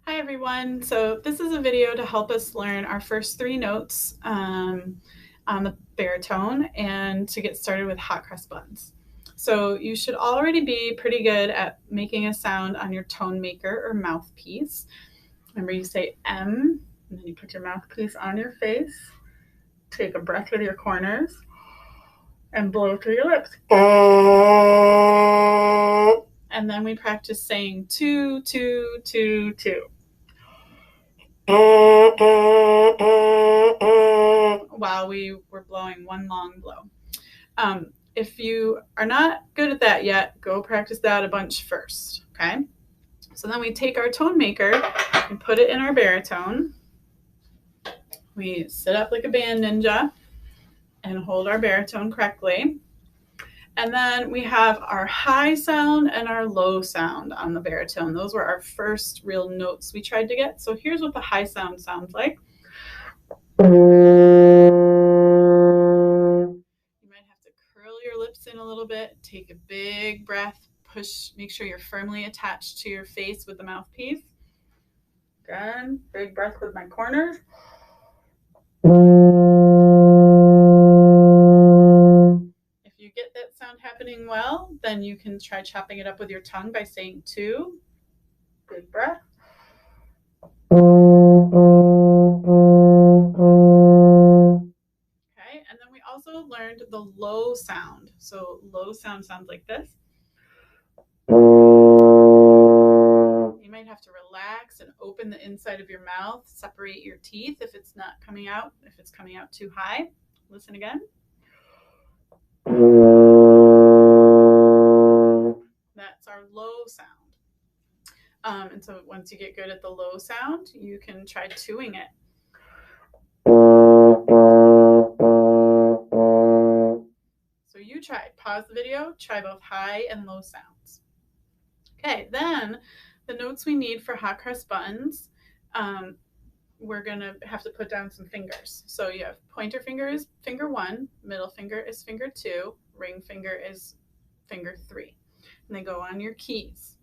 Hi everyone. So this is a video to help us learn our first three notes on the baritone and to get started with hot cross buns. So you should already be pretty good at making a sound on your tone maker or mouthpiece. Remember, you say M and then you put your mouthpiece on your face. Take a breath with your corners and blow through your lips. And then we practice saying two, two, two, two. While we were blowing one long blow. If you are not good at that yet, go practice that a bunch first, okay? So then we take our tone maker and put it in our baritone. We sit up like a band ninja and hold our baritone correctly. And then we have our high sound and our low sound on the baritone. Those were our first real notes we tried to get. So here's what the high sound sounds like. You might have to curl your lips in a little bit, take a big breath, push, make sure you're firmly attached to your face with the mouthpiece. Again, big breath with my corners. If you get that sound happening well, then you can try chopping it up with your tongue by saying two. Big breath. Okay, and then we also learned the low sound. So low sound sounds like this. You might have to relax and open the inside of your mouth, separate your teeth if it's not coming out, if it's coming out too high. Listen again. That's our low sound. And so once you get good at the low sound, you can try chewing it. So you try. Pause the video, try both high and low sounds. Okay, then the notes we need for hot cross buns, we're going to have to put down some fingers. So you have pointer finger is finger 1, middle finger is finger 2, ring finger is finger 3. And they go on your keys.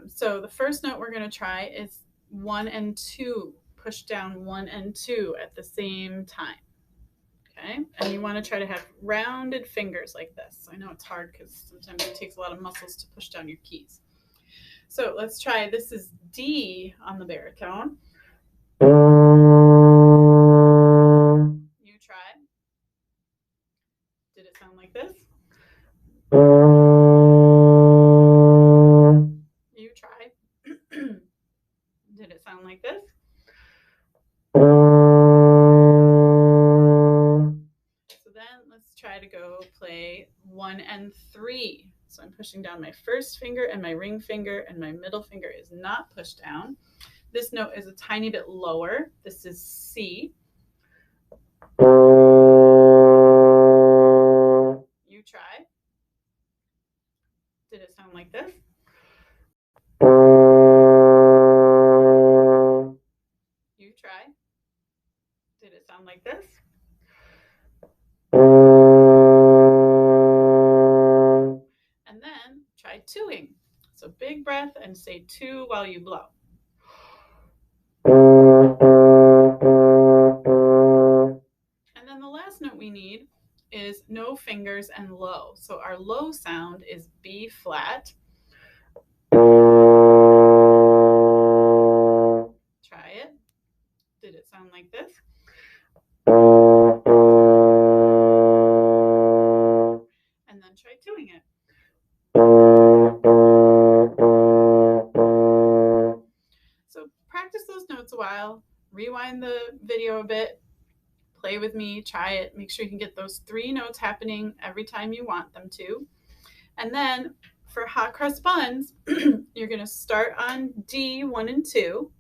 So the first note we're going to try is 1 and 2. Push down 1 and 2 at the same time. Okay, and you want to try to have rounded fingers like this. I know it's hard because sometimes it takes a lot of muscles to push down your keys. So let's try, this is D on the baritone. You try. Did it sound like this? You try. Did it sound like this? So then let's try to go play 1 and 3. So I'm pushing down my first finger and my ring finger, and my middle finger is not pushed down. This note is a tiny bit lower. This is C. You try. Did it sound like this? You try. Did it sound like this? And then try twoing. So big breath and say two while you blow. And then the last note we need is no fingers and low. So our low sound is B flat. Try it. Did it sound like this? And then try twoing it. So practice those notes a while, rewind the video a bit, play with me, try it, make sure you can get those 3 notes happening every time you want them to. And then for hot cross buns, you're going to start on D, 1 and 2.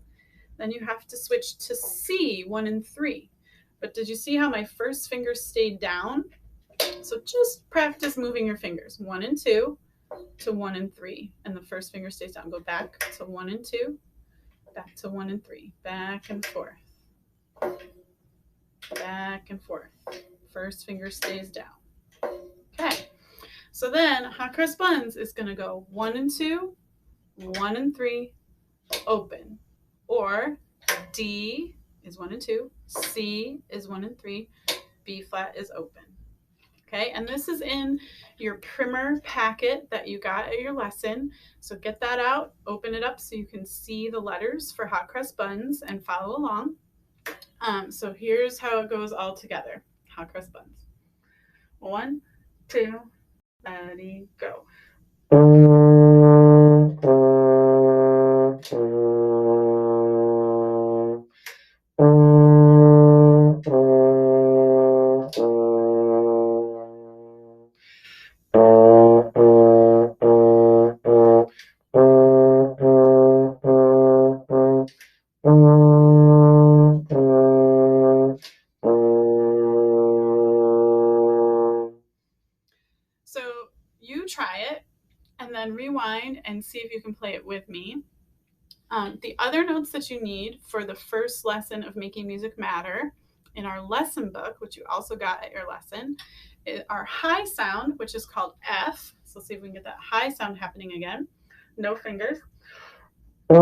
Then you have to switch to C, 1 and 3. But did you see how my first finger stayed down? So just practice moving your fingers, 1 and 2 to 1 and 3. And the first finger stays down. Go back to 1 and 2, back to 1 and 3, back and forth, back and forth. First finger stays down. Okay. So then hot cross buns is going to go 1 and 2, 1 and 3, open, or D is 1 and 2, C is 1 and 3, B flat is open. Okay, and this is in your primer packet that you got at your lesson. So get that out, open it up so you can see the letters for hot crust buns and follow along. So here's how it goes all together. Hot crust buns. 1, 2, ready, go. So you try it and then rewind and see if you can play it with me. The other notes that you need for the first lesson of Making Music Matter in our lesson book, which you also got at your lesson, are high sound, which is called F. So let's see if we can get that high sound happening again. No fingers. Okay,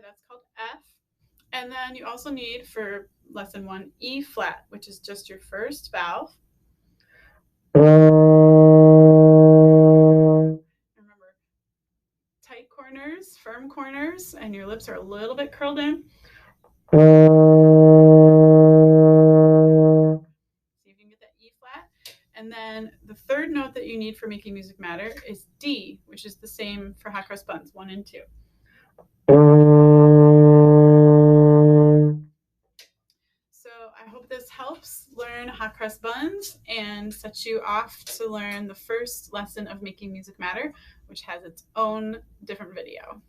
that's called F. And then you also need for lesson 1 E flat, which is just your first valve. Remember, tight corners, firm corners, and your lips are a little bit curled in. See if you can get that E flat. And then the third note that you need for Making Music Matter is D, which is the same for hot crust buns, 1 and 2. So I hope this helps learn hot crust buns and sets you off to learn the first lesson of Making Music Matter, which has its own different video.